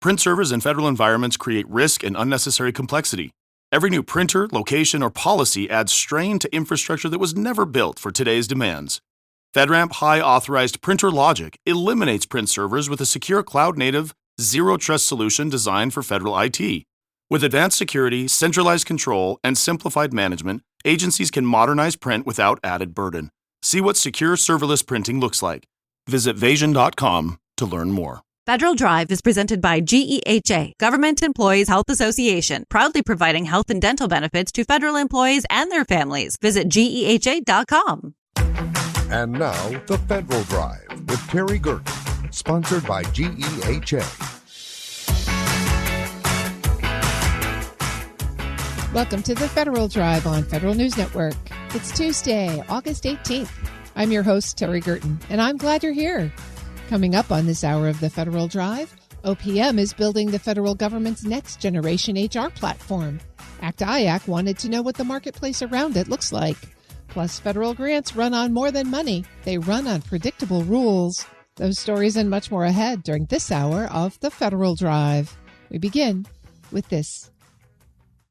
Print servers in federal environments create risk and unnecessary complexity. Every new printer, location, or policy adds strain to infrastructure that was never built for today's demands. FedRAMP High Authorized Printer Logic eliminates print servers with a secure cloud-native, zero-trust solution designed for federal IT. With advanced security, centralized control, and simplified management, agencies can modernize print without added burden. See what secure serverless printing looks like. Visit Vasion.com to learn more. Federal Drive is presented by GEHA, Government Employees Health Association, proudly providing health and dental benefits to federal employees and their families. Visit GEHA.com. And now, the Federal Drive with Terry Gerton, sponsored by GEHA. Welcome to the Federal Drive on Federal News Network. It's Tuesday, August 18th. I'm your host, Terry Gerton, and I'm glad you're here. Coming up on this hour of the Federal Drive, OPM is building the federal government's next generation HR platform. ACT-IAC wanted to know what the marketplace around it looks like. Plus, federal grants run on more than money. They run on predictable rules. Those stories and much more ahead during this hour of the Federal Drive. We begin with this.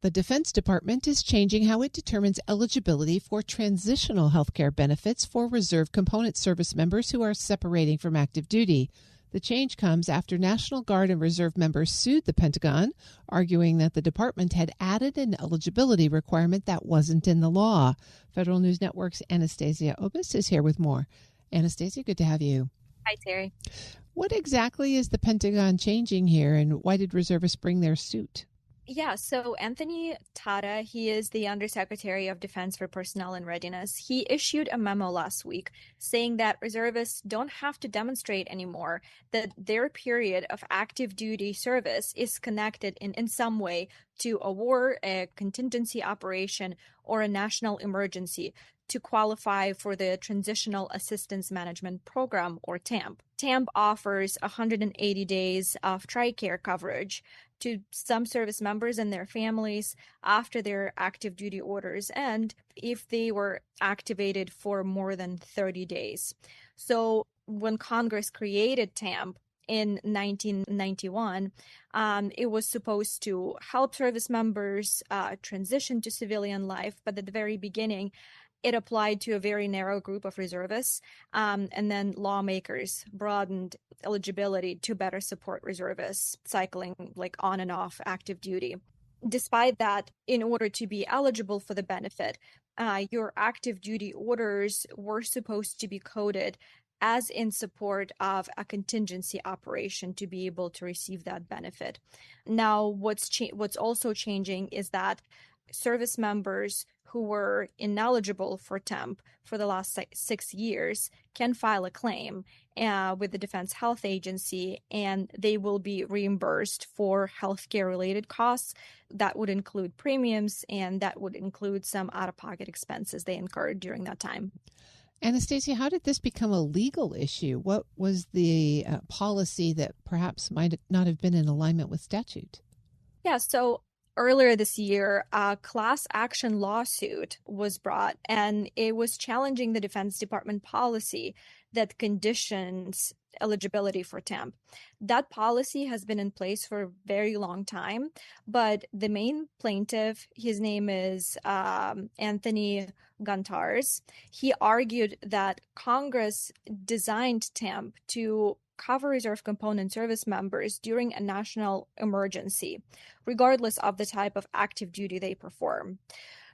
The Defense Department is changing how it determines eligibility for transitional health care benefits for reserve component service members who are separating from active duty. The change comes after National Guard and Reserve members sued the Pentagon, arguing that the department had added an eligibility requirement that wasn't in the law. Federal News Network's Anastasia Obis is here with more. Anastasia, good to have you. Hi, Terry. What exactly is the Pentagon changing here, and why did reservists bring their suit? Yeah, so Anthony Tata, he is the Undersecretary of Defense for Personnel and Readiness. He issued a memo last week saying that reservists don't have to demonstrate anymore that their period of active duty service is connected in some way to a war, a contingency operation, or a national emergency to qualify for the Transitional Assistance Management Program, or TAMP. TAMP offers 180 days of TRICARE coverage to some service members and their families after their active duty orders end if they were activated for more than 30 days. So when Congress created TAMP in 1991, it was supposed to help service members transition to civilian life, but at the very beginning, it applied to a very narrow group of reservists, and then lawmakers broadened eligibility to better support reservists cycling like on and off active duty. Despite that, in order to be eligible for the benefit, your active duty orders were supposed to be coded as in support of a contingency operation to be able to receive that benefit. Now, what's also changing is that service members who were ineligible for TAMP for the last 6 years can file a claim with the Defense Health Agency, and they will be reimbursed for healthcare-related costs. That would include premiums, and that would include some out-of-pocket expenses they incurred during that time. Anastasia, how did this become a legal issue? What was the policy that perhaps might not have been in alignment with statute? Yeah, so earlier this year, a class action lawsuit was brought, and it was challenging the Defense Department policy that conditions eligibility for TAMP. That policy has been in place for a very long time, but the main plaintiff, his name is Anthony Gantars, he argued that Congress designed TAMP to cover reserve component service members during a national emergency, regardless of the type of active duty they perform.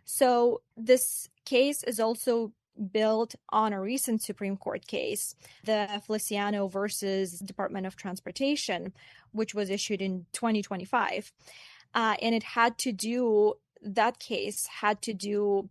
So this case is also built on a recent Supreme Court case, the Feliciano versus Department of Transportation, which was issued in 2025. And it had to do, that case had to do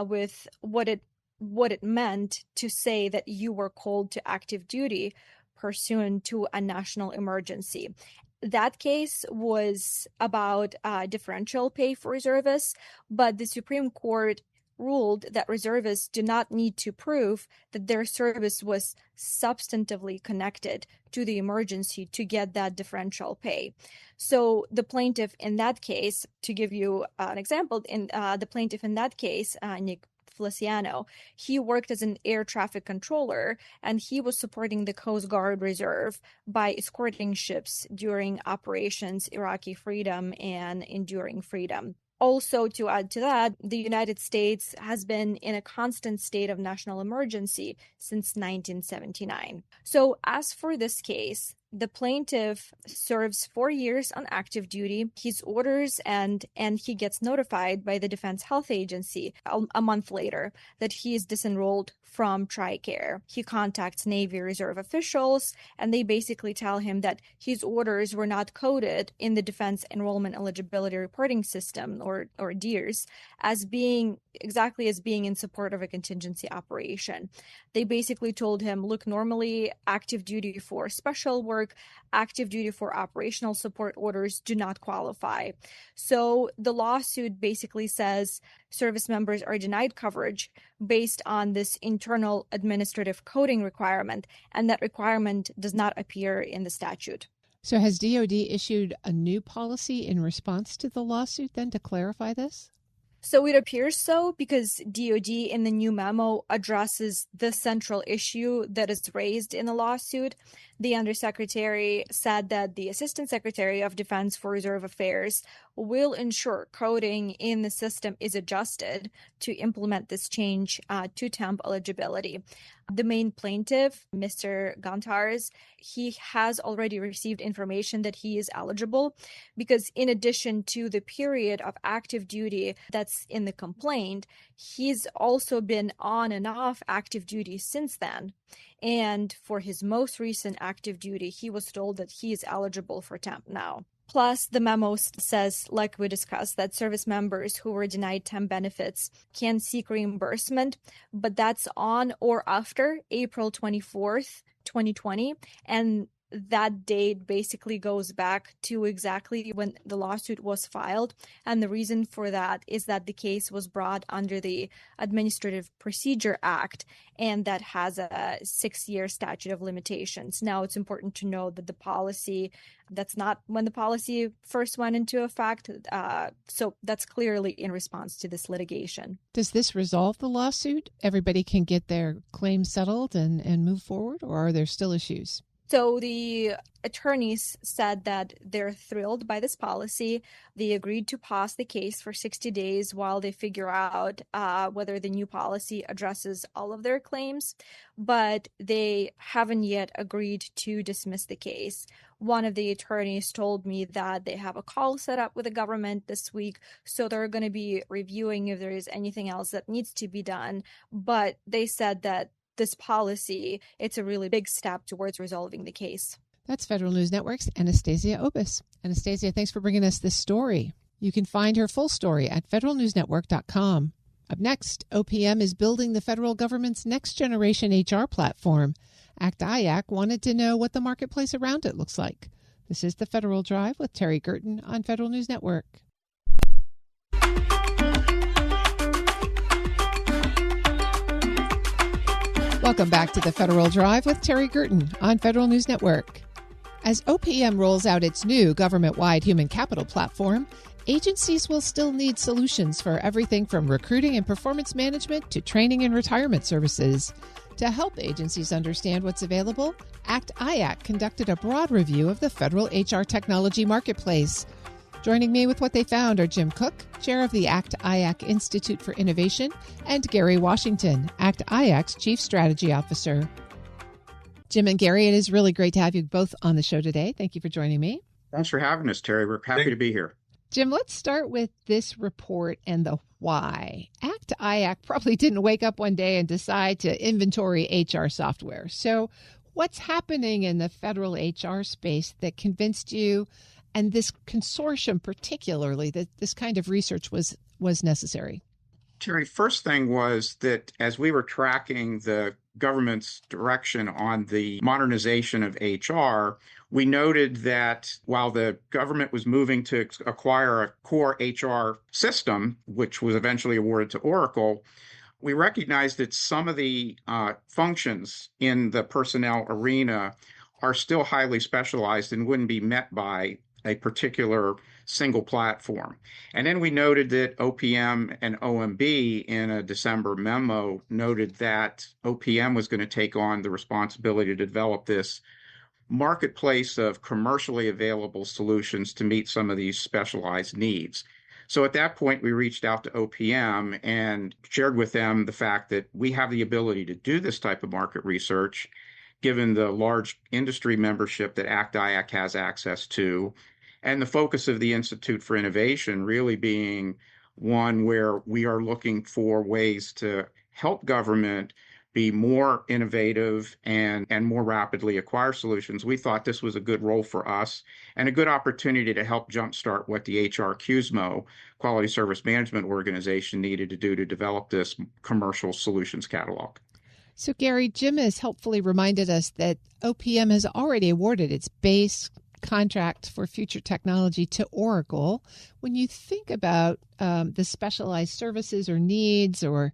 with what it meant to say that you were called to active duty pursuant to a national emergency. That case was about differential pay for reservists, but the Supreme Court ruled that reservists do not need to prove that their service was substantively connected to the emergency to get that differential pay. So the plaintiff in that case, to give you an example, the plaintiff in that case, Nick Feliciano. He worked as an air traffic controller, and he was supporting the Coast Guard Reserve by escorting ships during operations Iraqi Freedom and Enduring Freedom. Also, to add to that, the United States has been in a constant state of national emergency since 1979. So, as for this case, the plaintiff serves 4 years on active duty. His orders and he gets notified by the Defense Health Agency a month later that he is disenrolled from TRICARE. He contacts Navy Reserve officials, and they basically tell him that his orders were not coded in the Defense Enrollment Eligibility Reporting System, or DEERS, as being in support of a contingency operation. They basically told him, look, normally active duty for special work, active duty for operational support orders do not qualify. So the lawsuit basically says service members are denied coverage based on this internal administrative coding requirement, and that requirement does not appear in the statute. So has DOD issued a new policy in response to the lawsuit then to clarify this? So it appears so, because DOD in the new memo addresses the central issue that is raised in the lawsuit. The Undersecretary said that the Assistant Secretary of Defense for Reserve Affairs will ensure coding in the system is adjusted to implement this change to temp eligibility. The main plaintiff, Mr. Gontars, he has already received information that he is eligible, because in addition to the period of active duty that's in the complaint, he's also been on and off active duty since then. And for his most recent active duty, he was told that he is eligible for temp now. Plus, the memo says, like we discussed, that service members who were denied temp benefits can seek reimbursement, but that's on or after April 24th, 2020. And that date basically goes back to exactly when the lawsuit was filed. And the reason for that is that the case was brought under the Administrative Procedure Act, and that has a 6-year statute of limitations. Now, it's important to note that the policy, that's not when the policy first went into effect. So that's clearly in response to this litigation. Does this resolve the lawsuit? Everybody can get their claim settled and move forward, or are there still issues? So the attorneys said that they're thrilled by this policy. They agreed to pause the case for 60 days while they figure out whether the new policy addresses all of their claims, but they haven't yet agreed to dismiss the case. One of the attorneys told me that they have a call set up with the government this week, so they're going to be reviewing if there is anything else that needs to be done. But they said that this policy, it's a really big step towards resolving the case. That's Federal News Network's Anastasia Obis. Anastasia, thanks for bringing us this story. You can find her full story at federalnewsnetwork.com. Up next, OPM is building the federal government's next generation HR platform. ACT-IAC wanted to know what the marketplace around it looks like. This is The Federal Drive with Terry Gerton on Federal News Network. Welcome back to The Federal Drive with Terry Gerton on Federal News Network. As OPM rolls out its new government-wide human capital platform, agencies will still need solutions for everything from recruiting and performance management to training and retirement services. To help agencies understand what's available, ACT-IAC conducted a broad review of the federal HR technology marketplace. Joining me with what they found are Jim Cook, chair of the ACT-IAC Institute for Innovation, and Gary Washington, ACT-IAC's chief strategy officer. Jim and Gary, it is really great to have you both on the show today. Thank you for joining me. Thanks for having us, Terry. We're happy to be here. Jim, let's start with this report and the why. ACT-IAC probably didn't wake up one day and decide to inventory HR software. So what's happening in the federal HR space that convinced you, and this consortium particularly, that this kind of research was necessary? Terry, first thing was that as we were tracking the government's direction on the modernization of HR, we noted that while the government was moving to acquire a core HR system, which was eventually awarded to Oracle, we recognized that some of the functions in the personnel arena are still highly specialized and wouldn't be met by a particular single platform. And then we noted that OPM and OMB in a December memo noted that OPM was going to take on the responsibility to develop this marketplace of commercially available solutions to meet some of these specialized needs. So at that point, we reached out to OPM and shared with them the fact that we have the ability to do this type of market research, given the large industry membership that ACT-IAC has access to, and the focus of the Institute for Innovation really being one where we are looking for ways to help government be more innovative and more rapidly acquire solutions. We thought this was a good role for us and a good opportunity to help jumpstart what the HR QSMO, Quality Service Management Organization, needed to do to develop this commercial solutions catalog. So, Gary, Jim has helpfully reminded us that OPM has already awarded its base contract for future technology to Oracle. When you think about the specialized services or needs or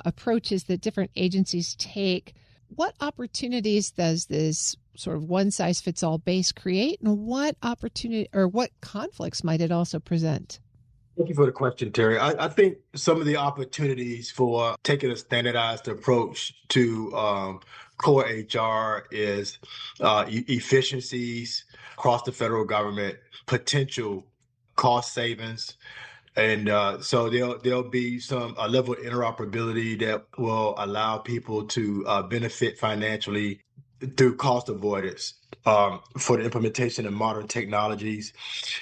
approaches that different agencies take, what opportunities does this sort of one-size-fits-all base create, and what opportunity or what conflicts might it also present? Thank you for the question, Terry. I think some of the opportunities for taking a standardized approach to core HR is efficiencies across the federal government, potential cost savings. And so there'll be a level of interoperability that will allow people to benefit financially through cost avoidance for the implementation of modern technologies.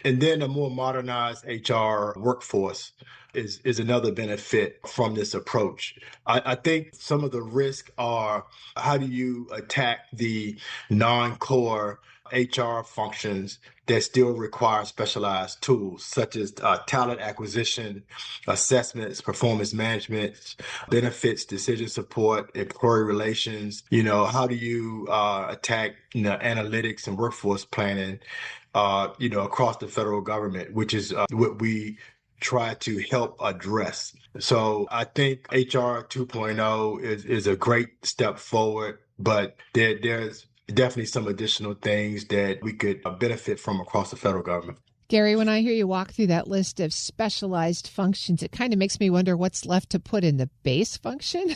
And then a more modernized HR workforce is another benefit from this approach. I think some of the risks are, how do you attack the non-core HR functions that still require specialized tools, such as talent acquisition, assessments, performance management, benefits, decision support, employee relations. How do you attack analytics and workforce planning, across the federal government, which is what we try to help address. So I think HR 2.0 is a great step forward, but there's definitely some additional things that we could benefit from across the federal government. Gary, when I hear you walk through that list of specialized functions, it kind of makes me wonder what's left to put in the base function.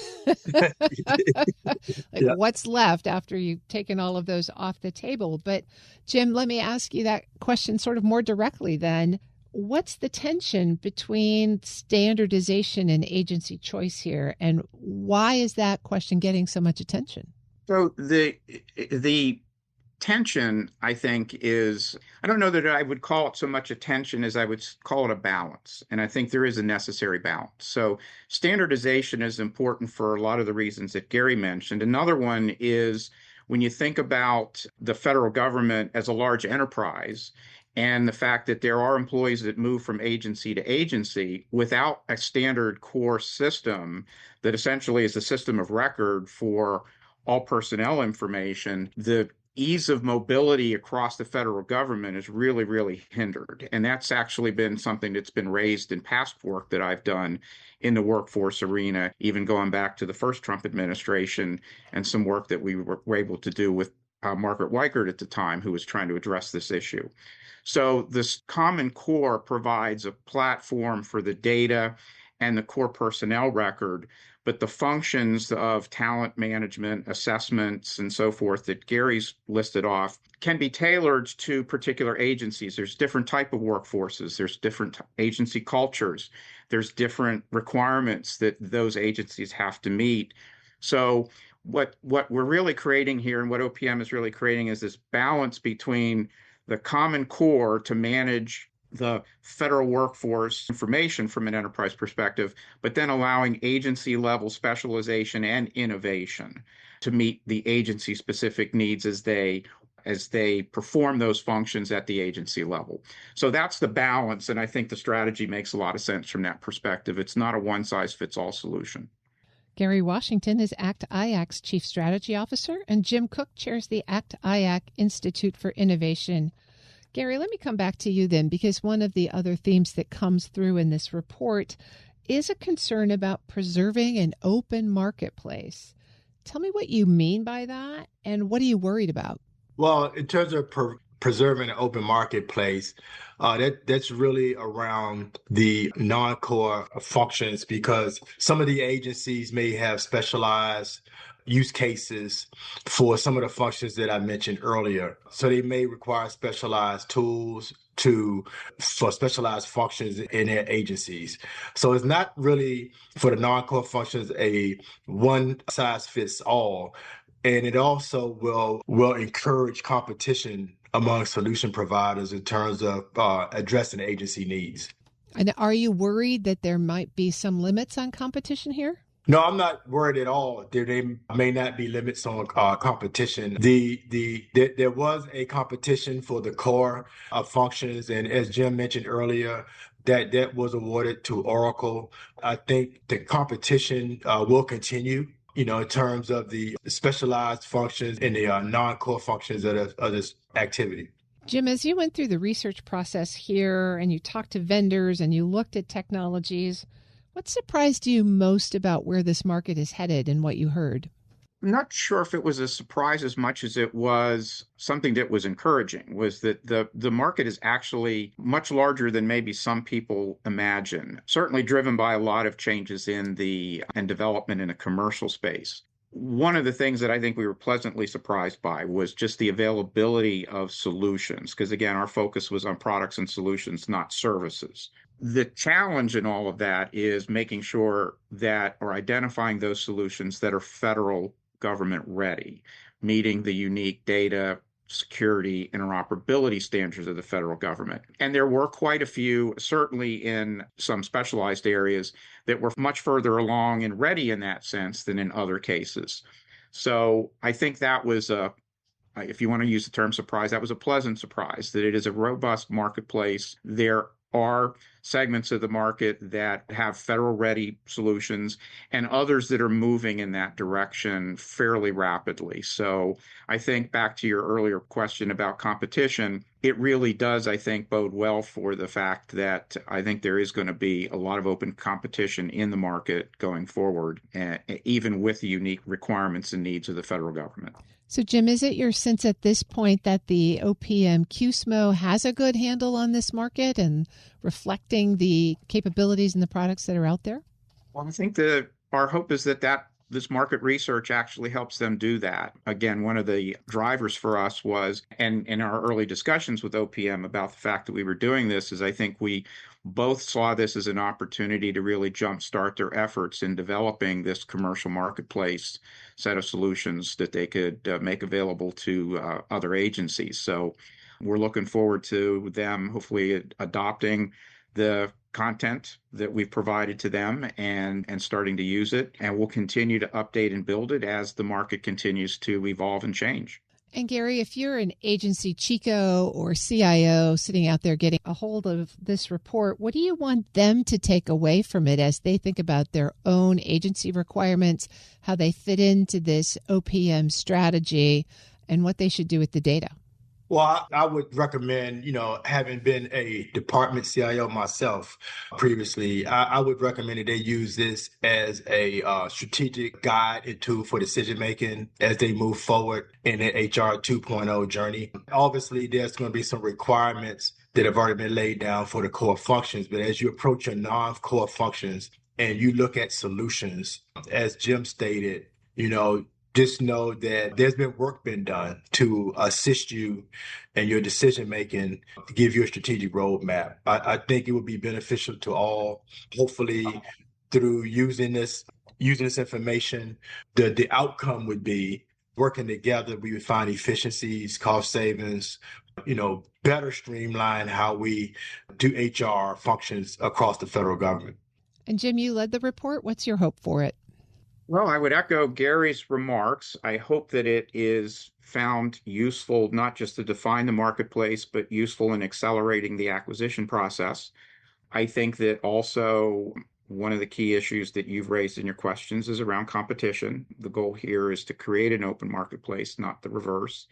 What's left after you've taken all of those off the table? But Jim, let me ask you that question sort of more directly then. What's the tension between standardization and agency choice here? And why is that question getting so much attention? So the tension, I think, is, I don't know that I would call it so much a tension as I would call it a balance. And I think there is a necessary balance. So standardization is important for a lot of the reasons that Gary mentioned. Another one is when you think about the federal government as a large enterprise, and the fact that there are employees that move from agency to agency without a standard core system that essentially is a system of record for all personnel information, the ease of mobility across the federal government is really, really hindered. And that's actually been something that's been raised in past work that I've done in the workforce arena, even going back to the first Trump administration and some work that we were able to do with Margaret Weichert at the time, who was trying to address this issue. So this common core provides a platform for the data and the core personnel record, but the functions of talent management, assessments, and so forth that Gary's listed off can be tailored to particular agencies. There's different type of workforces. There's different agency cultures. There's different requirements that those agencies have to meet. So what we're really creating here, and what OPM is really creating, is this balance between the common core to manage the federal workforce information from an enterprise perspective, but then allowing agency level specialization and innovation to meet the agency specific needs as they perform those functions at the agency level. So that's the balance. And I think the strategy makes a lot of sense from that perspective. It's not a one size fits all solution. Gary Washington is ACT-IAC's Chief Strategy Officer, and Jim Cook chairs the ACT-IAC Institute for Innovation. Gary, let me come back to you then, because one of the other themes that comes through in this report is a concern about preserving an open marketplace. Tell me what you mean by that, and what are you worried about? Well, in terms of preserving an open marketplace, that's really around the non-core functions, because some of the agencies may have specialized use cases for some of the functions that I mentioned earlier. So they may require specialized tools for specialized functions in their agencies. So it's not really for the non-core functions a one size fits all. And it also will encourage competition among solution providers in terms of addressing agency needs. And are you worried that there might be some limits on competition here? No, I'm not worried at all. There may not be limits on competition. There was a competition for the core functions, and as Jim mentioned earlier, that was awarded to Oracle. I think the competition will continue, in terms of the specialized functions and the non-core functions of this activity. Jim, as you went through the research process here and you talked to vendors and you looked at technologies, what surprised you most about where this market is headed and what you heard? I'm not sure if it was a surprise as much as it was something that was encouraging, was that the market is actually much larger than maybe some people imagine, certainly driven by a lot of changes and development in a commercial space. One of the things that I think we were pleasantly surprised by was just the availability of solutions, because again, our focus was on products and solutions, not services. The challenge in all of that is making sure that, or identifying those solutions that are federal government ready, meeting the unique data security interoperability standards of the federal government. And there were quite a few, certainly in some specialized areas, that were much further along and ready in that sense than in other cases. So I think that was if you want to use the term surprise, that was a pleasant surprise, that it is a robust marketplace. There are segments of the market that have federal ready solutions and others that are moving in that direction fairly rapidly. So I think back to your earlier question about competition, it really does, I think, bode well for the fact that I think there is going to be a lot of open competition in the market going forward, even with the unique requirements and needs of the federal government. So, Jim, is it your sense at this point that the OPM QSMO has a good handle on this market and reflecting the capabilities and the products that are out there? Well, I think our hope is that this market research actually helps them do that. Again, one of the drivers for us was, and in our early discussions with OPM about the fact that we were doing this, is I think we both saw this as an opportunity to really jumpstart their efforts in developing this commercial marketplace set of solutions that they could make available to other agencies. So we're looking forward to them hopefully adopting the content that we've provided to them and starting to use it. And we'll continue to update and build it as the market continues to evolve and change. And Gary, if you're an agency CHICO or CIO sitting out there getting a hold of this report, what do you want them to take away from it as they think about their own agency requirements, how they fit into this OPM strategy, and what they should do with the data? Well, I would recommend, having been a department CIO myself previously, I would recommend that they use this as a strategic guide and tool for decision making as they move forward in the HR 2.0 journey. Obviously, there's going to be some requirements that have already been laid down for the core functions, but as you approach your non-core functions and you look at solutions, as Jim stated, just know that there's been work been done to assist you in your decision making, to give you a strategic roadmap. I think it would be beneficial to all. Hopefully, through using this information, the outcome would be working together. We would find efficiencies, cost savings, better streamline how we do HR functions across the federal government. And Jim, you led the report. What's your hope for it? Well, I would echo Gary's remarks. I hope that it is found useful not just to define the marketplace, but useful in accelerating the acquisition process. I think that also one of the key issues that you've raised in your questions is around competition. The goal here is to create an open marketplace, not the reverse.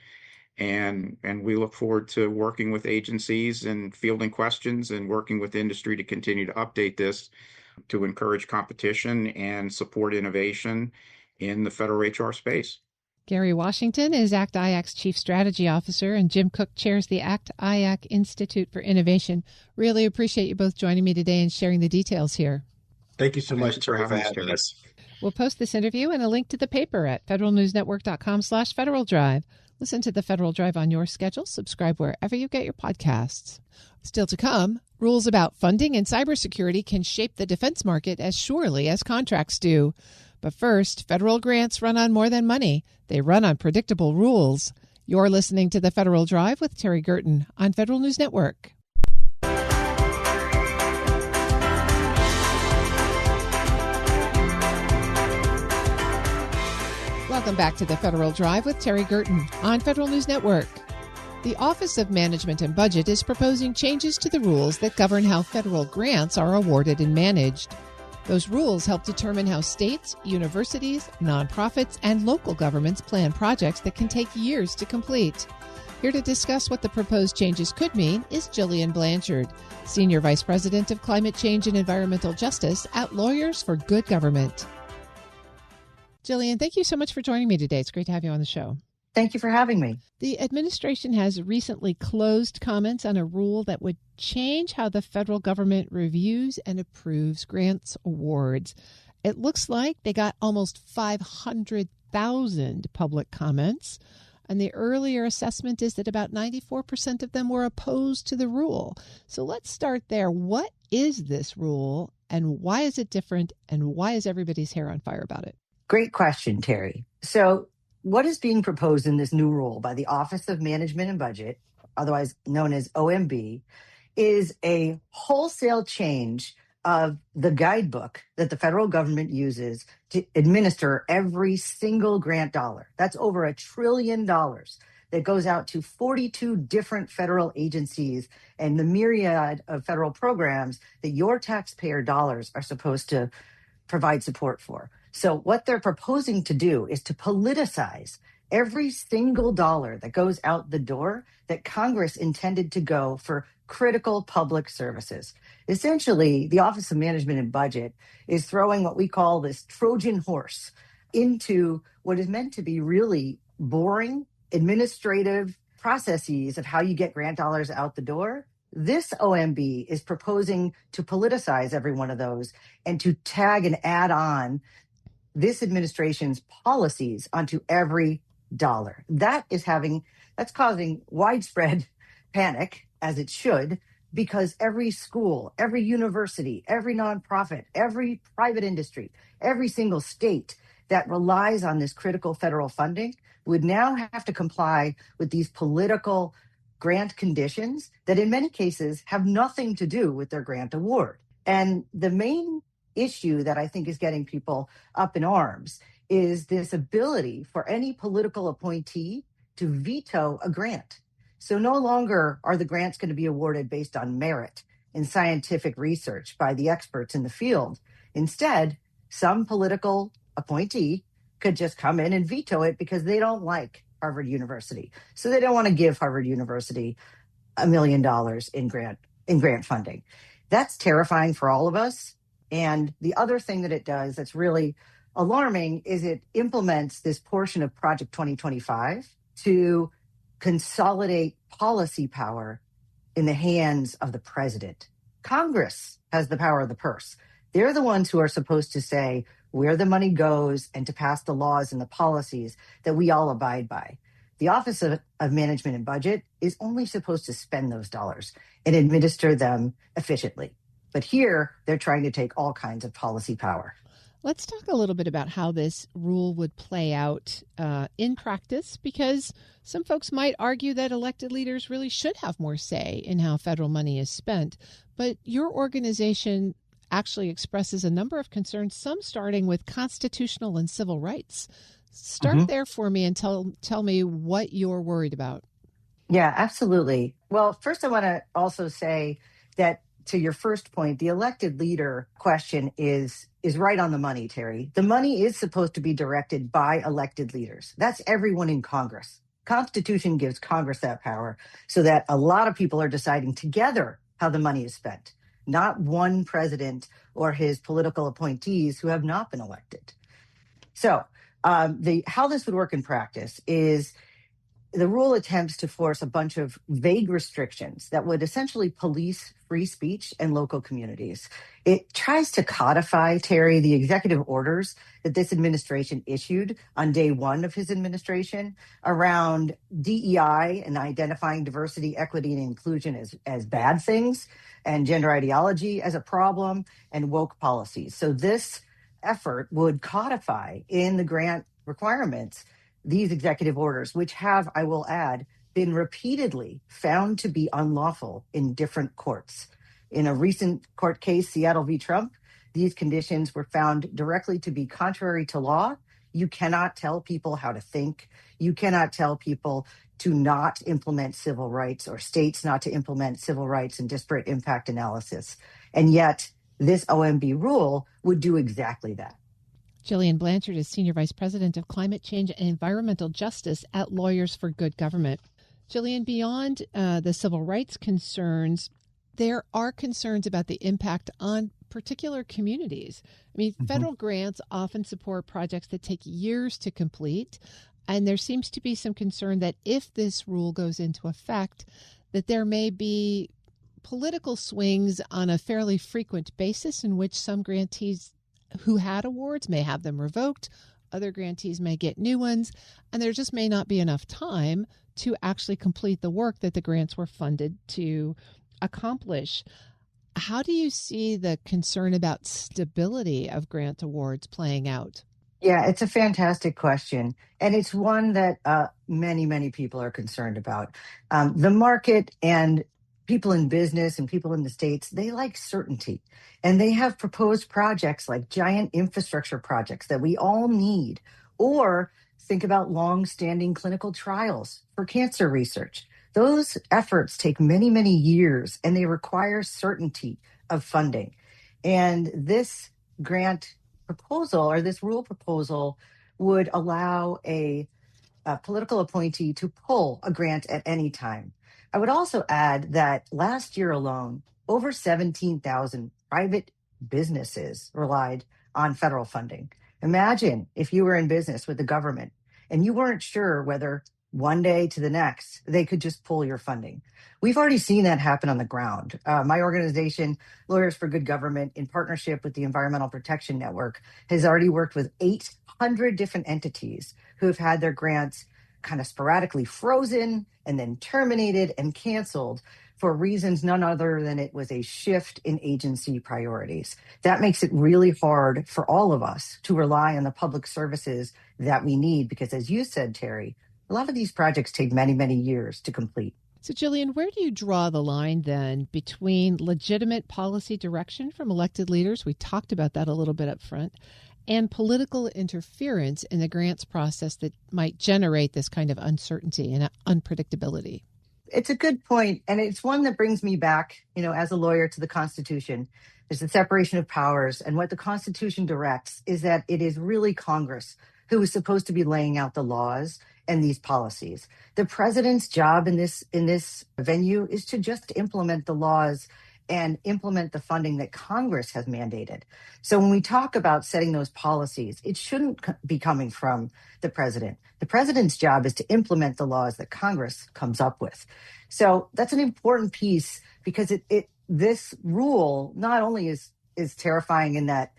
And we look forward to working with agencies and fielding questions and working with industry to continue to update this, to encourage competition and support innovation in the federal HR space. Gary Washington is ACT-IAC's Chief Strategy Officer, and Jim Cook chairs the ACT-IAC Institute for Innovation. Really appreciate you both joining me today and sharing the details here. Thank you so much, Terry, for having us. We'll post this interview and a link to the paper at federalnewsnetwork.com/Federal Drive. Listen to the Federal Drive on your schedule. Subscribe wherever you get your podcasts. Still to come, rules about funding and cybersecurity can shape the defense market as surely as contracts do. But first, federal grants run on more than money. They run on predictable rules. You're listening to the Federal Drive with Terry Gerton on Federal News Network. Welcome back to the Federal Drive with Terry Gerton on Federal News Network. The Office of Management and Budget is proposing changes to the rules that govern how federal grants are awarded and managed. Those rules help determine how states, universities, nonprofits, and local governments plan projects that can take years to complete. Here to discuss what the proposed changes could mean is Jillian Blanchard, Senior Vice President of Climate Change and Environmental Justice at Lawyers for Good Government. Jillian, thank you so much for joining me today. It's great to have you on the show. Thank you for having me. The administration has recently closed comments on a rule that would change how the federal government reviews and approves grants awards. It looks like they got almost 500,000 public comments, and the earlier assessment is that about 94% of them were opposed to the rule. So let's start there. What is this rule, and why is it different, and why is everybody's hair on fire about it? Great question, Terry. So what is being proposed in this new rule by the Office of Management and Budget, otherwise known as OMB, is a wholesale change of the guidebook that the federal government uses to administer every single grant dollar. That's over $1 trillion that goes out to 42 different federal agencies and the myriad of federal programs that your taxpayer dollars are supposed to provide support for. So what they're proposing to do is to politicize every single dollar that goes out the door that Congress intended to go for critical public services. Essentially, the Office of Management and Budget is throwing what we call this Trojan horse into what is meant to be really boring administrative processes of how you get grant dollars out the door. This OMB is proposing to politicize every one of those and to tag and add on this administration's policies onto every dollar. That's causing widespread panic, as it should, because every school, every university, every nonprofit, every private industry, every single state that relies on this critical federal funding would now have to comply with these political grant conditions that in many cases have nothing to do with their grant award. And the main issue that I think is getting people up in arms is this ability for any political appointee to veto a grant. So no longer are the grants going to be awarded based on merit and scientific research by the experts in the field. Instead, some political appointee could just come in and veto it because they don't like Harvard University. So they don't want to give Harvard University $1 million in grant funding. That's terrifying for all of us. And the other thing that it does that's really alarming is it implements this portion of Project 2025 to consolidate policy power in the hands of the president. Congress has the power of the purse. They're the ones who are supposed to say where the money goes and to pass the laws and the policies that we all abide by. The Office of Management and Budget is only supposed to spend those dollars and administer them efficiently. But here, they're trying to take all kinds of policy power. Let's talk a little bit about how this rule would play out in practice, because some folks might argue that elected leaders really should have more say in how federal money is spent. But your organization actually expresses a number of concerns, some starting with constitutional and civil rights. Start there for me and tell me what you're worried about. Yeah, absolutely. Well, first I want to also say that to your first point, the elected leader question is right on the money, Terry. The money is supposed to be directed by elected leaders. That's everyone in Congress. Constitution gives Congress that power so that a lot of people are deciding together how the money is spent, not one president or his political appointees who have not been elected. So How this would work in practice is the rule attempts to force a bunch of vague restrictions that would essentially police free speech and local communities. It tries to codify, Terry, the executive orders that this administration issued on day one of his administration around DEI and identifying diversity, equity, and inclusion as bad things, and gender ideology as a problem, and woke policies. So this effort would codify in the grant requirements these executive orders, which have, I will add, been repeatedly found to be unlawful in different courts. In a recent court case, Seattle v. Trump, these conditions were found directly to be contrary to law. You cannot tell people how to think. You cannot tell people to not implement civil rights or states not to implement civil rights and disparate impact analysis. And yet, this OMB rule would do exactly that. Jillian Blanchard is Senior Vice President of Climate Change and Environmental Justice at Lawyers for Good Government. Jillian, beyond the civil rights concerns, there are concerns about the impact on particular communities. I mean, federal grants often support projects that take years to complete, and there seems to be some concern that if this rule goes into effect, that there may be political swings on a fairly frequent basis in which some grantees who had awards may have them revoked, other grantees may get new ones, and there just may not be enough time to actually complete the work that the grants were funded to accomplish. How do you see the concern about stability of grant awards playing out? Yeah, it's a fantastic question. And it's one that many, many people are concerned about. The market and people in business and people in the states, they like certainty. And they have proposed projects like giant infrastructure projects that we all need. Or think about long-standing clinical trials for cancer research. Those efforts take many, many years, and they require certainty of funding. And this grant proposal, or this rule proposal, would allow a political appointee to pull a grant at any time. I would also add that last year alone, over 17,000 private businesses relied on federal funding. Imagine if you were in business with the government and you weren't sure whether one day to the next they could just pull your funding. We've already seen that happen on the ground. My organization, Lawyers for Good Government, in partnership with the Environmental Protection Network, has already worked with 800 different entities who have had their grants kind of sporadically frozen and then terminated and canceled for reasons none other than it was a shift in agency priorities. That makes it really hard for all of us to rely on the public services that we need because, as you said, Terry, a lot of these projects take many, many years to complete. So, Jillian, where do you draw the line then between legitimate policy direction from elected leaders? We talked about that a little bit up front. And political interference in the grants process that might generate this kind of uncertainty and unpredictability. It's a good point, and it's one that brings me back, as a lawyer, to the Constitution. There's the separation of powers, and what the Constitution directs is that it is really Congress who is supposed to be laying out the laws and these policies. The president's job in this venue is to just implement the laws and implement the funding that Congress has mandated. So when we talk about setting those policies, it shouldn't be coming from the president. The president's job is to implement the laws that Congress comes up with. So that's an important piece because this rule not only is terrifying in that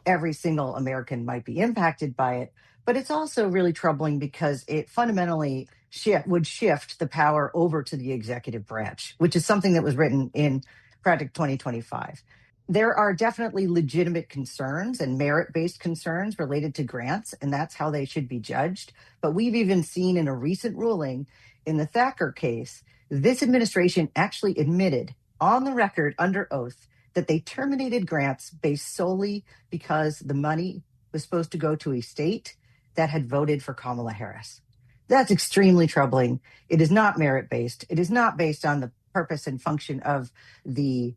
every single American might be impacted by it, but it's also really troubling because it fundamentally would shift the power over to the executive branch, which is something that was written in Project 2025. There are definitely legitimate concerns and merit-based concerns related to grants, and that's how they should be judged. But we've even seen in a recent ruling in the Thacker case, this administration actually admitted on the record under oath that they terminated grants based solely because the money was supposed to go to a state that had voted for Kamala Harris. That's extremely troubling. It is not merit-based. It is not based on the purpose and function of the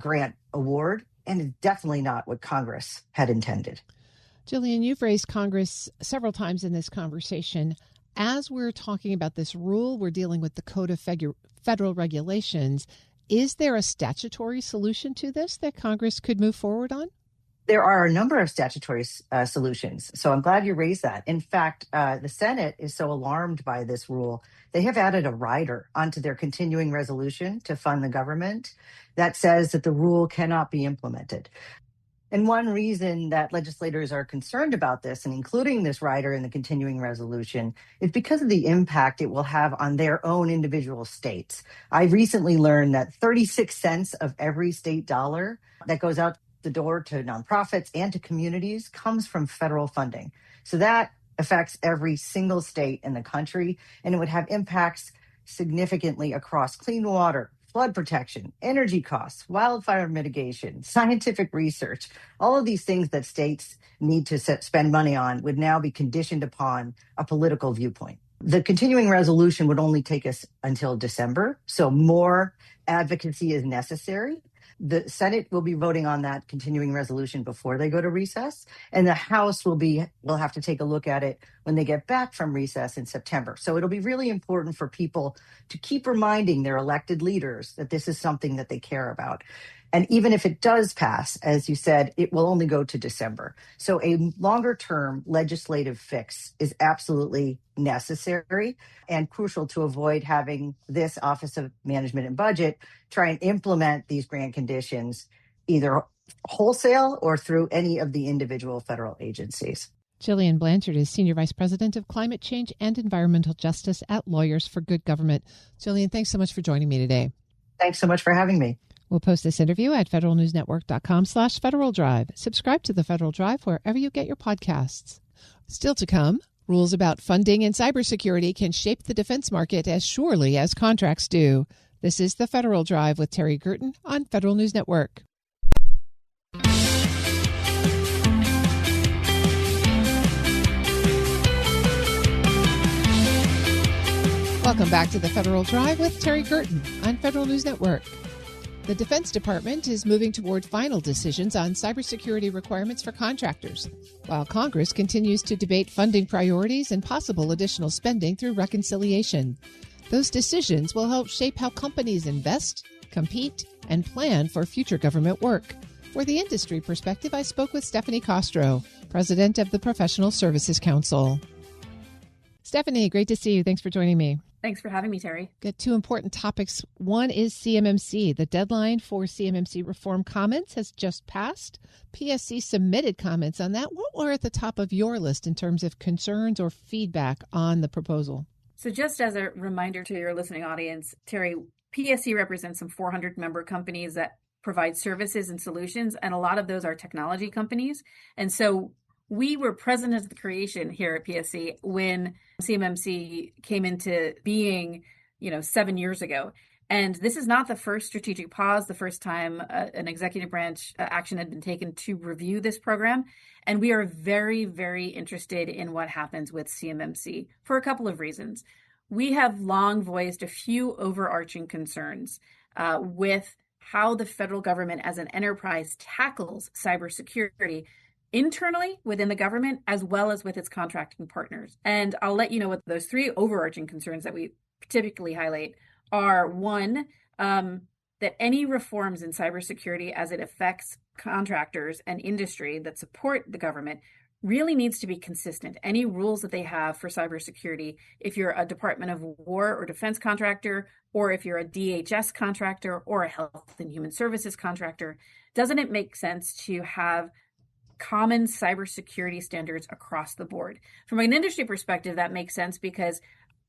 grant award, and it's definitely not what Congress had intended. Jillian, you've raised Congress several times in this conversation. As we're talking about this rule, we're dealing with the Code of Federal Regulations. Is there a statutory solution to this that Congress could move forward on? There are a number of statutory solutions. So I'm glad you raised that. In fact, the Senate is so alarmed by this rule, they have added a rider onto their continuing resolution to fund the government that says that the rule cannot be implemented. And one reason that legislators are concerned about this and including this rider in the continuing resolution is because of the impact it will have on their own individual states. I recently learned that 36 cents of every state dollar that goes out the door to nonprofits and to communities comes from federal funding. So that affects every single state in the country, and it would have impacts significantly across clean water, flood protection, energy costs, wildfire mitigation, scientific research. All of these things that states need to spend money on would now be conditioned upon a political viewpoint. The continuing resolution would only take us until December, so more advocacy is necessary. The Senate will be voting on that continuing resolution before they go to recess, and the House will have to take a look at it when they get back from recess in September. So it'll be really important for people to keep reminding their elected leaders that this is something that they care about. And even if it does pass, as you said, it will only go to December. So a longer-term legislative fix is absolutely necessary and crucial to avoid having this Office of Management and Budget try and implement these grant conditions either wholesale or through any of the individual federal agencies. Jillian Blanchard is Senior Vice President of Climate Change and Environmental Justice at Lawyers for Good Government. Jillian, thanks so much for joining me today. Thanks so much for having me. We'll post this interview at federalnewsnetwork.com/Federal Drive. Subscribe to the Federal Drive wherever you get your podcasts. Still to come, rules about funding and cybersecurity can shape the defense market as surely as contracts do. This is the Federal Drive with Terry Gerton on Federal News Network. Welcome back to the Federal Drive with Terry Gerton on Federal News Network. The Defense Department is moving toward final decisions on cybersecurity requirements for contractors, while Congress continues to debate funding priorities and possible additional spending through reconciliation. Those decisions will help shape how companies invest, compete, and plan for future government work. For the industry perspective, I spoke with Stephanie Castro, president of the Professional Services Council. Stephanie, great to see you. Thanks for joining me. Thanks for having me, Terry. Got two important topics. One is CMMC. The deadline for CMMC reform comments has just passed. PSC submitted comments on that. What were at the top of your list in terms of concerns or feedback on the proposal? So just as a reminder to your listening audience, Terry, PSC represents some 400 member companies that provide services and solutions, and a lot of those are technology companies. And so we were present at the creation here at PSC when CMMC came into being, 7 years ago. And this is not the first strategic pause, the first time an executive branch action had been taken to review this program. And we are very, very interested in what happens with CMMC for a couple of reasons. We have long voiced a few overarching concerns with how the federal government as an enterprise tackles cybersecurity internally within the government, as well as with its contracting partners. And I'll let you know what those three overarching concerns that we typically highlight are. One, that any reforms in cybersecurity as it affects contractors and industry that support the government really needs to be consistent. Any rules that they have for cybersecurity, if you're a Department of War or Defense contractor, or if you're a DHS contractor or a Health and Human Services contractor, doesn't it make sense to have common cybersecurity standards across the board? From an industry perspective, that makes sense because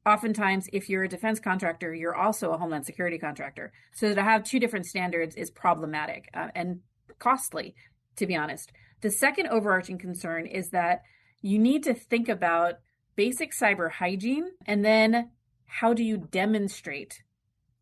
oftentimes if you're a defense contractor, you're also a homeland security contractor. So to have two different standards is problematic and costly, to be honest. The second overarching concern is that you need to think about basic cyber hygiene, and then how do you demonstrate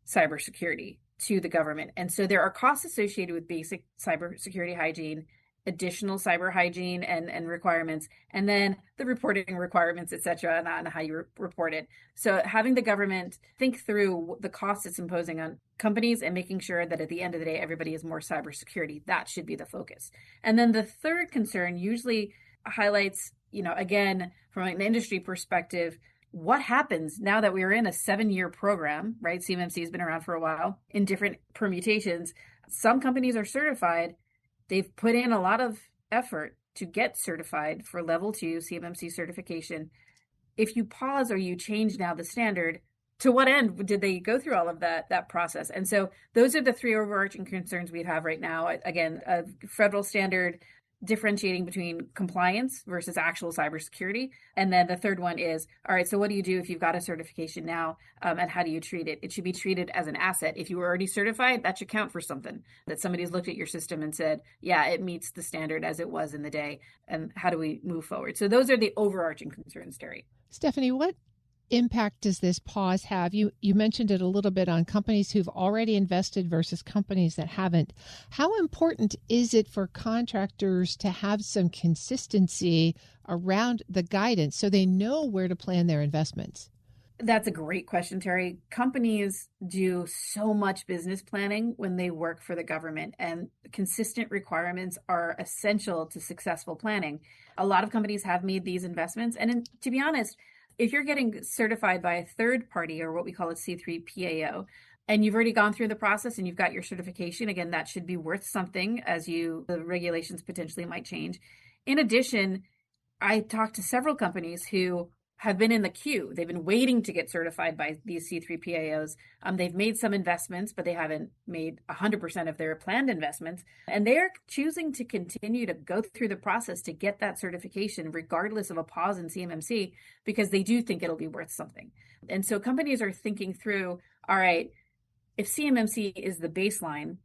cybersecurity to the government? And so there are costs associated with basic cybersecurity hygiene, additional cyber hygiene and requirements, and then the reporting requirements, et cetera, and how you report it. So having the government think through the costs it's imposing on companies and making sure that at the end of the day, everybody has more cybersecurity, that should be the focus. And then the third concern usually highlights, again, from an industry perspective, what happens now that we are in a 7-year program, right? CMMC has been around for a while in different permutations. Some companies are certified. They've put in a lot of effort to get certified for level 2 CMMC certification, if you pause or you change now the standard, to what end did they go through all of that process? And so those are the three overarching concerns we have right now. Again, a federal standard differentiating between compliance versus actual cybersecurity. And then the third one is, all right, so what do you do if you've got a certification now, and how do you treat it? It should be treated as an asset. If you were already certified, that should count for something, that somebody's looked at your system and said, yeah, it meets the standard as it was in the day. And how do we move forward? So those are the overarching concerns, Terry. Stephanie, what impact does this pause have? You mentioned it a little bit on companies who've already invested versus companies that haven't. How important is it for contractors to have some consistency around the guidance so they know where to plan their investments? That's a great question, Terry. Companies do so much business planning when they work for the government, and consistent requirements are essential to successful planning. A lot of companies have made these investments, and to be honest, if you're getting certified by a third party, or what we call a C3PAO, and you've already gone through the process and you've got your certification, again, that should be worth something as the regulations potentially might change. In addition, I talked to several companies who have been in the queue. They've been waiting to get certified by these C3PAOs. They've made some investments, but they haven't made 100% of their planned investments. And they're choosing to continue to go through the process to get that certification, regardless of a pause in CMMC, because they do think it'll be worth something. And so companies are thinking through, all right, if CMMC is the baseline,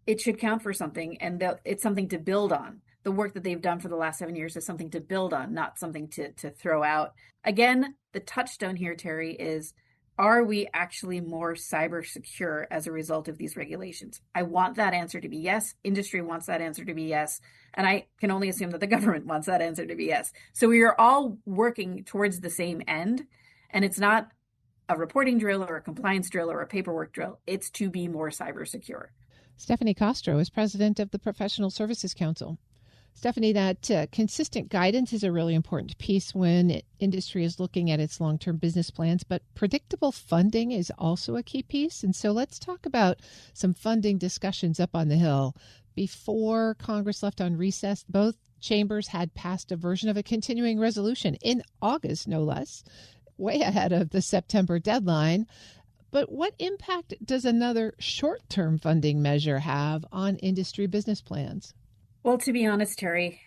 it should count for something, and it's something to build on. The work that they've done for the last 7 years is something to build on, not something to throw out. Again, the touchstone here, Terry, is, are we actually more cyber secure as a result of these regulations? I want that answer to be yes. Industry wants that answer to be yes. And I can only assume that the government wants that answer to be yes. So we are all working towards the same end. And it's not a reporting drill or a compliance drill or a paperwork drill. It's to be more cyber secure. Stephanie Castro is president of the Professional Services Council. Stephanie, that consistent guidance is a really important piece when industry is looking at its long-term business plans, but predictable funding is also a key piece. And so let's talk about some funding discussions up on the Hill. Before Congress left on recess, both chambers had passed a version of a continuing resolution in August, no less, way ahead of the September deadline. But what impact does another short-term funding measure have on industry business plans? Well, to be honest, Terry,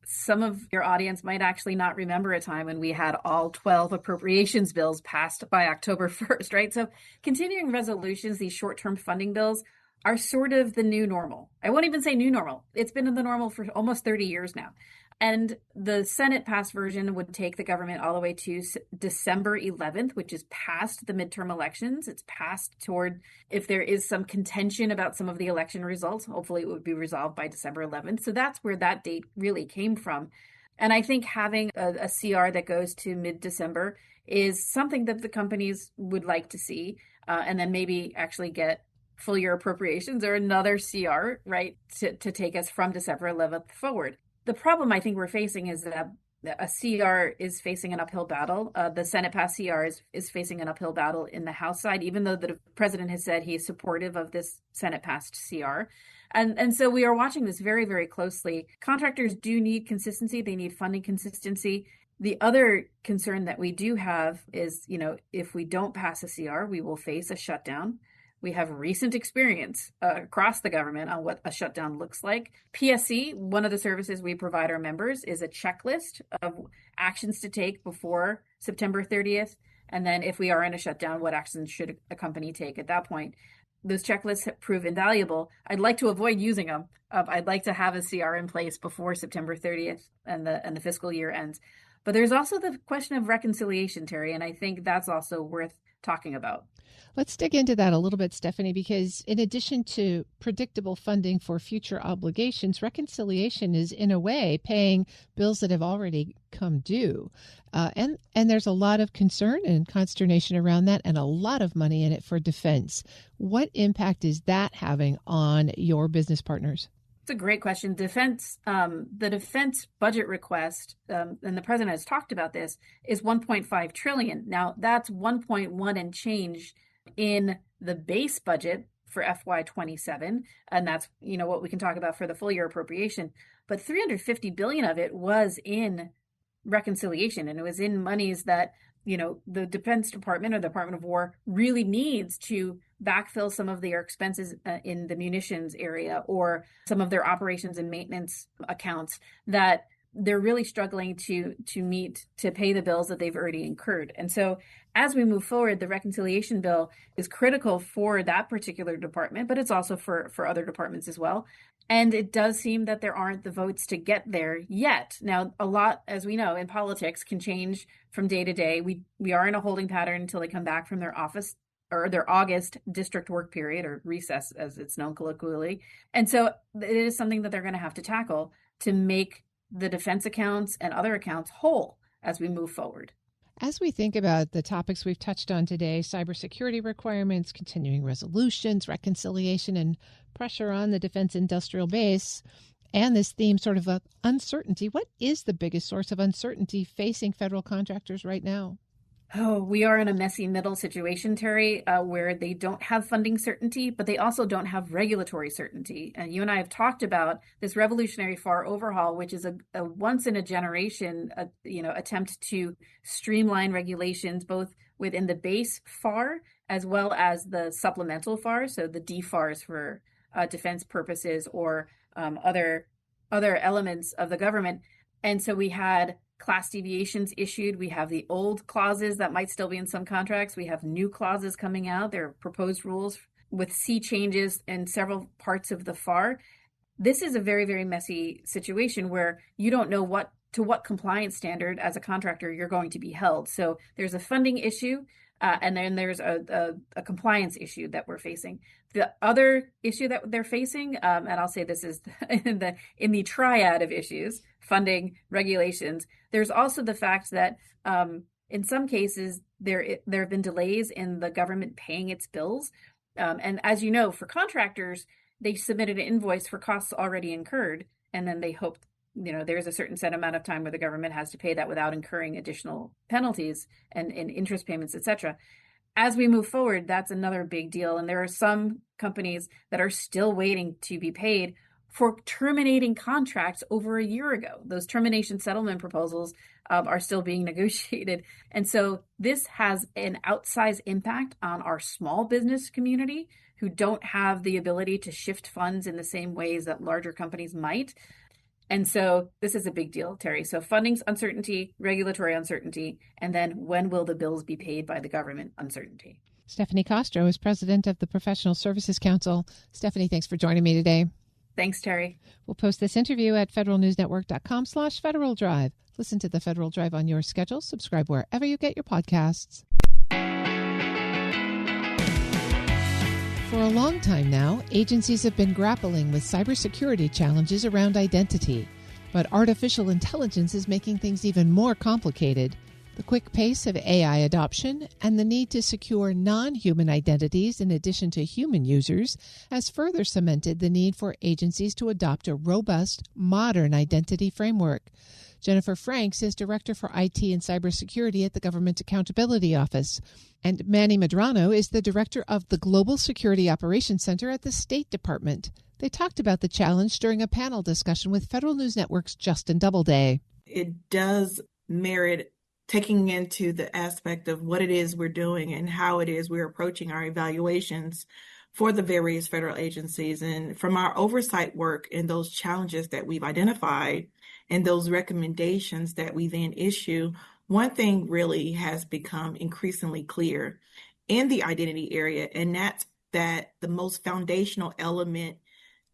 some of your audience might actually not remember a time when we had all 12 appropriations bills passed by October 1st, right? So continuing resolutions, these short-term funding bills, are sort of the new normal. I won't even say new normal. It's been the normal for almost 30 years now. And the Senate passed version would take the government all the way to December 11th, which is past the midterm elections. It's past toward, if there is some contention about some of the election results, hopefully it would be resolved by December 11th. So that's where that date really came from. And I think having a CR that goes to mid-December is something that the companies would like to see, and then maybe actually get full year appropriations or another CR, right, to take us from December 11th forward. The problem I think we're facing is that a CR is facing an uphill battle. The Senate passed CR is facing an uphill battle in the House side, even though the president has said he is supportive of this Senate passed CR. And so we are watching this very, very closely. Contractors do need consistency. They need funding consistency. The other concern that we do have is, if we don't pass a CR, we will face a shutdown. We have recent experience across the government on what a shutdown looks like. PSC, one of the services we provide our members, is a checklist of actions to take before September 30th. And then if we are in a shutdown, what actions should a company take at that point? Those checklists have proved invaluable. I'd like to avoid using them. I'd like to have a CR in place before September 30th and the fiscal year ends. But there's also the question of reconciliation, Terry, and I think that's also worth talking about. Let's dig into that a little bit, Stephanie, because in addition to predictable funding for future obligations, reconciliation is, in a way, paying bills that have already come due. And there's a lot of concern and consternation around that and a lot of money in it for defense. What impact is that having on your business partners? It's a great question. The defense budget request, and the president has talked about this, is $1.5 trillion. Now, that's 1.1 and change in the base budget for FY27, and that's what we can talk about for the full year appropriation. But $350 billion of it was in reconciliation, and it was in monies that the Defense Department or the Department of War really needs to backfill some of their expenses in the munitions area or some of their operations and maintenance accounts that they're really struggling to pay the bills that they've already incurred. And so as we move forward, the reconciliation bill is critical for that particular department, but it's also for other departments as well. And it does seem that there aren't the votes to get there yet. Now, a lot, as we know, in politics can change from day to day. We are in a holding pattern until they come back from their office or their August district work period, or recess as it's known colloquially. And so it is something that they're going to have to tackle to make the defense accounts and other accounts whole as we move forward. As we think about the topics we've touched on today, cybersecurity requirements, continuing resolutions, reconciliation, and pressure on the defense industrial base, and this theme sort of uncertainty, what is the biggest source of uncertainty facing federal contractors right now? Oh, we are in a messy middle situation, Terry, where they don't have funding certainty, but they also don't have regulatory certainty. And you and I have talked about this revolutionary FAR overhaul, which is a once in a generation, attempt to streamline regulations, both within the base FAR as well as the supplemental FAR. So the DFARs for defense purposes or other elements of the government. And so we had class deviations issued. We have the old clauses that might still be in some contracts. We have new clauses coming out. There are proposed rules with sea changes in several parts of the FAR. This is a very, very messy situation where you don't know what compliance standard as a contractor you're going to be held. So there's a funding issue, and then there's a compliance issue that we're facing. The other issue that they're facing, and I'll say this is in the triad of issues, funding, regulations, there's also the fact that in some cases there have been delays in the government paying its bills. And as you know, for contractors, they submitted an invoice for costs already incurred, and then they hope there's a certain set amount of time where the government has to pay that without incurring additional penalties and interest payments, et cetera. As we move forward, that's another big deal. And there are some companies that are still waiting to be paid for terminating contracts over a year ago. Those termination settlement proposals are still being negotiated. And so this has an outsized impact on our small business community who don't have the ability to shift funds in the same ways that larger companies might. And so this is a big deal, Terry. So funding's uncertainty, regulatory uncertainty, and then when will the bills be paid by the government uncertainty. Stephanie Castro is president of the Professional Services Council. Stephanie, thanks for joining me today. Thanks, Terry. We'll post this interview at federalnewsnetwork.com/Federal Drive. Listen to the Federal Drive on your schedule. Subscribe wherever you get your podcasts. For a long time now, agencies have been grappling with cybersecurity challenges around identity. But artificial intelligence is making things even more complicated. The quick pace of AI adoption and the need to secure non-human identities in addition to human users has further cemented the need for agencies to adopt a robust, modern identity framework. Jennifer Franks is Director for IT and Cybersecurity at the Government Accountability Office. And Manny Medrano is the Director of the Global Security Operations Center at the State Department. They talked about the challenge during a panel discussion with Federal News Network's Justin Doubleday. It does merit taking into the aspect of what it is we're doing and how it is we're approaching our evaluations for the various federal agencies. And from our oversight work and those challenges that we've identified and those recommendations that we then issue, one thing really has become increasingly clear in the identity area, and that's that the most foundational element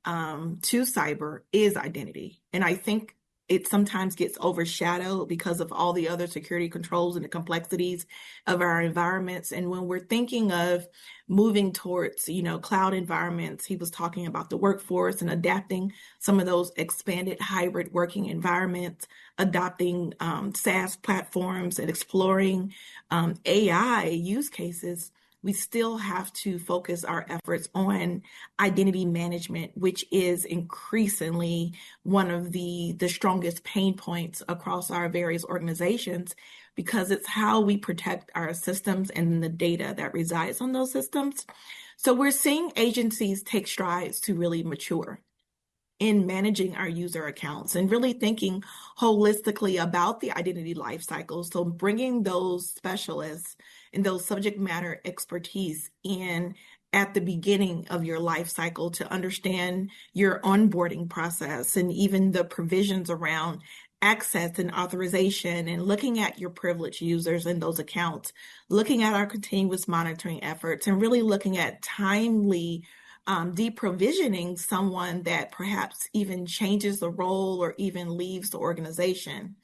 to cyber is identity. And I think it sometimes gets overshadowed because of all the other security controls and the complexities of our environments. And when we're thinking of moving towards, cloud environments, he was talking about the workforce and adapting some of those expanded hybrid working environments, adopting SaaS platforms and exploring AI use cases. We still have to focus our efforts on identity management, which is increasingly one of the strongest pain points across our various organizations, because it's how we protect our systems and the data that resides on those systems. So we're seeing agencies take strides to really mature in managing our user accounts and really thinking holistically about the identity life cycle. So bringing those specialists and those subject matter expertise in at the beginning of your life cycle to understand your onboarding process and even the provisions around access and authorization, and looking at your privileged users in those accounts, looking at our continuous monitoring efforts, and really looking at timely deprovisioning someone that perhaps even changes the role or even leaves the organization.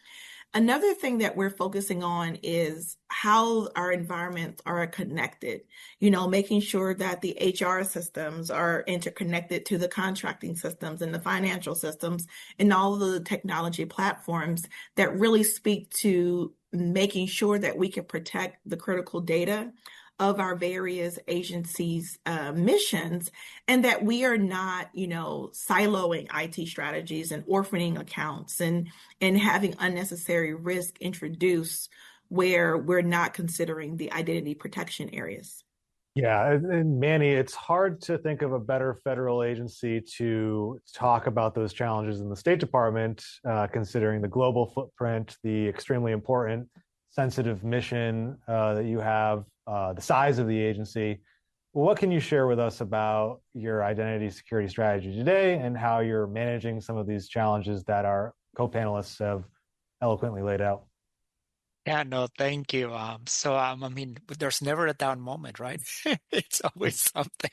Another thing that we're focusing on is how our environments are connected, making sure that the HR systems are interconnected to the contracting systems and the financial systems and all of the technology platforms that really speak to making sure that we can protect the critical data of our various agencies' missions, and that we are not, siloing IT strategies and orphaning accounts and having unnecessary risk introduced where we're not considering the identity protection areas. Yeah, and Manny, it's hard to think of a better federal agency to talk about those challenges in the State Department, considering the global footprint, the extremely important, sensitive mission that you have, the size of the agency. What can you share with us about your identity security strategy today and how you're managing some of these challenges that our co-panelists have eloquently laid out? Yeah, no, thank you. I mean, there's never a down moment, right? It's always something.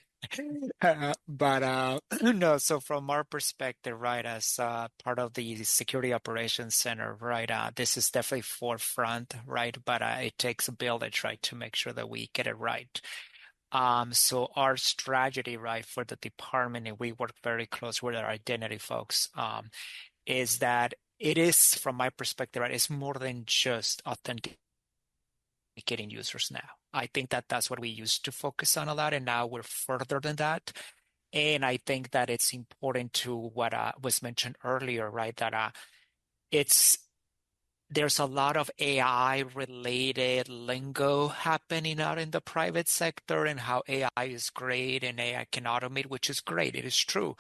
No, so from our perspective, right, as part of the Security Operations Center, right, this is definitely forefront, right? But it takes a village, right, to make sure that we get it right. So our strategy, right, for the department, and we work very close with our identity folks, is that it is, from my perspective, right, it's more than just authenticating users now. I think that that's what we used to focus on a lot, and now we're further than that. And I think that it's important to what was mentioned earlier, right, that there's a lot of AI related lingo happening out in the private sector, and how AI is great and AI can automate, which is great. It is true.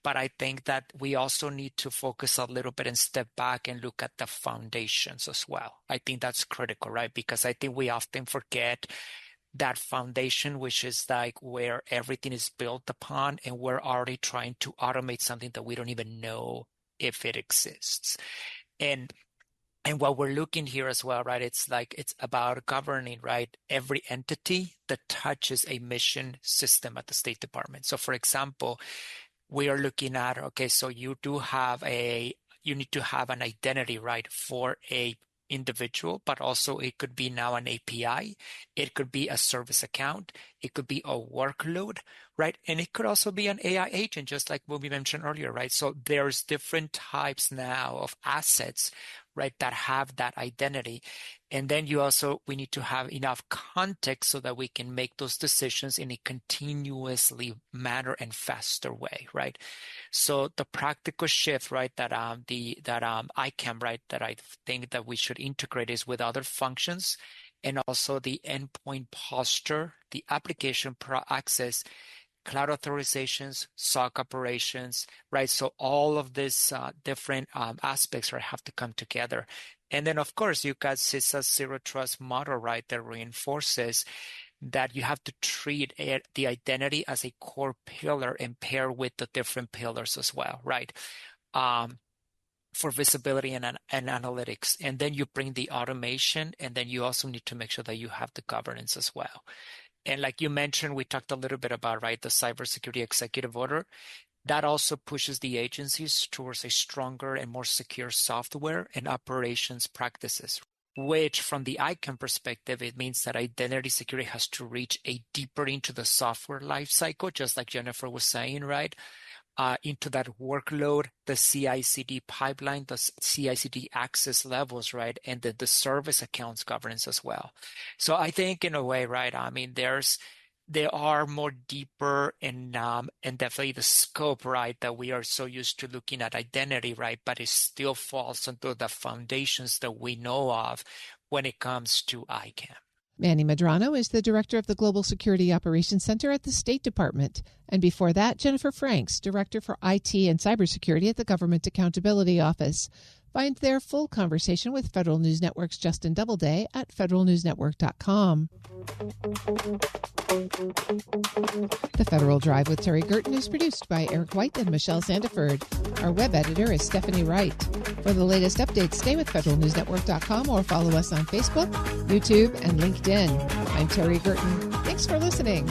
But I think that we also need to focus a little bit and step back and look at the foundations as well. I think that's critical, right? Because I think we often forget that foundation, which is like where everything is built upon, and we're already trying to automate something that we don't even know if it exists. And what we're looking here as well, right? It's about governing, right? Every entity that touches a mission system at the State Department. So for example, we are looking at, okay, so you need to have an identity, right, for a individual, but also it could be now an API, it could be a service account, it could be a workload, right? And it could also be an AI agent, just like what we mentioned earlier, right? So there's different types now of assets, right, that have that identity. And then we need to have enough context so that we can make those decisions in a continuously manner and faster way, right? So the practical shift, right, that ICAM, right, that I think that we should integrate is with other functions, and also the endpoint posture, the application access, cloud authorizations, SOC operations, right? So all of these different aspects, right, have to come together. And then, of course, you got CISA's zero trust model, right, that reinforces that you have to treat the identity as a core pillar and pair with the different pillars as well, right? For visibility and analytics. And then you bring the automation, and then you also need to make sure that you have the governance as well. And like you mentioned, we talked a little bit about, right, the cybersecurity executive order. That also pushes the agencies towards a stronger and more secure software and operations practices, which from the ICAM perspective, it means that identity security has to reach a deeper into the software lifecycle, just like Jennifer was saying, right? Into that workload, the CI/CD pipeline, the CI/CD access levels, right? And the service accounts governance as well. So I think in a way, right, I mean, there are more deeper and definitely the scope, right, that we are so used to looking at identity, right, but it still falls into the foundations that we know of when it comes to ICAM. Manny Medrano is the director of the Global Security Operations Center at the State Department. And before that, Jennifer Franks, director for IT and cybersecurity at the Government Accountability Office. Find their full conversation with Federal News Network's Justin Doubleday at federalnewsnetwork.com. The Federal Drive with Terry Gerton is produced by Eric White and Michelle Sandiford. Our web editor is Stephanie Wright. For the latest updates, stay with federalnewsnetwork.com or follow us on Facebook, YouTube, and LinkedIn. I'm Terry Gerton. Thanks for listening.